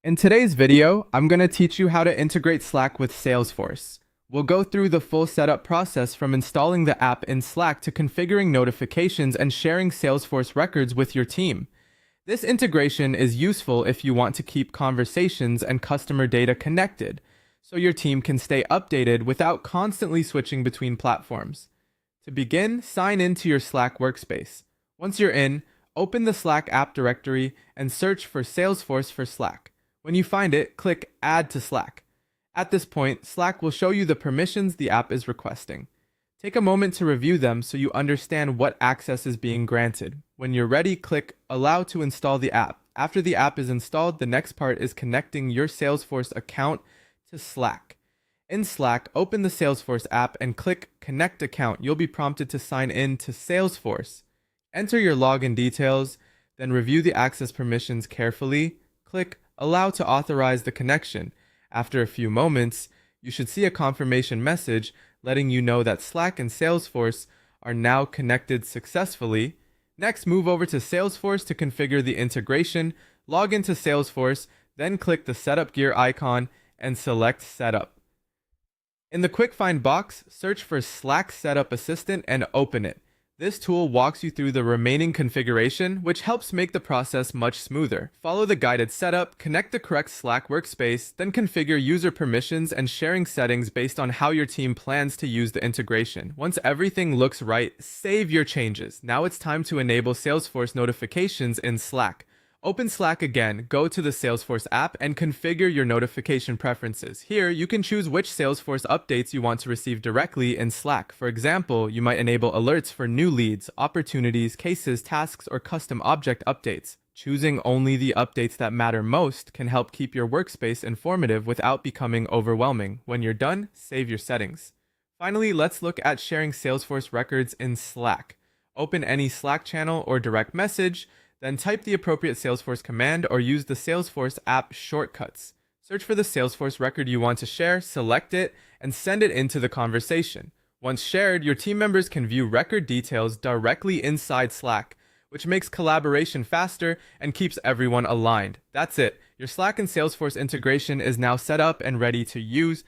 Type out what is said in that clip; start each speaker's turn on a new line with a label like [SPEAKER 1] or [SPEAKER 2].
[SPEAKER 1] In today's video, I'm going to teach you how to integrate Slack with Salesforce. We'll go through the full setup process from installing the app in Slack to configuring notifications and sharing Salesforce records with your team. This integration is useful if you want to keep conversations and customer data connected, so your team can stay updated without constantly switching between platforms. To begin, sign in to your Slack workspace. Once you're in, open the Slack app directory and search for Salesforce for Slack. When you find it, click Add to Slack. At this point, Slack will show you the permissions the app is requesting. Take a moment to review them so you understand what access is being granted. When you're ready, click Allow to install the app. After the app is installed, the next part is connecting your Salesforce account to Slack. In Slack, open the Salesforce app and click Connect Account. You'll be prompted to sign in to Salesforce. Enter your login details, then review the access permissions carefully. Click Allow to authorize the connection. After a few moments, you should see a confirmation message letting you know that Slack and Salesforce are now connected successfully. Next, move over to Salesforce to configure the integration. Log into Salesforce, then click the Setup Gear icon and select Setup. In the Quick Find box, search for Slack Setup Assistant and open it. This tool walks you through the remaining configuration, which helps make the process much smoother. Follow the guided setup, connect the correct Slack workspace, then configure user permissions and sharing settings based on how your team plans to use the integration. Once everything looks right, save your changes. Now it's time to enable Salesforce notifications in Slack. Open Slack again, go to the Salesforce app, and configure your notification preferences. Here, you can choose which Salesforce updates you want to receive directly in Slack. For example, you might enable alerts for new leads, opportunities, cases, tasks, or custom object updates. Choosing only the updates that matter most can help keep your workspace informative without becoming overwhelming. When you're done, save your settings. Finally, let's look at sharing Salesforce records in Slack. Open any Slack channel or direct message, then type the appropriate Salesforce command or use the Salesforce app shortcuts. Search for the Salesforce record you want to share, select it, and send it into the conversation. Once shared, your team members can view record details directly inside Slack, which makes collaboration faster and keeps everyone aligned. That's it. Your Slack and Salesforce integration is now set up and ready to use.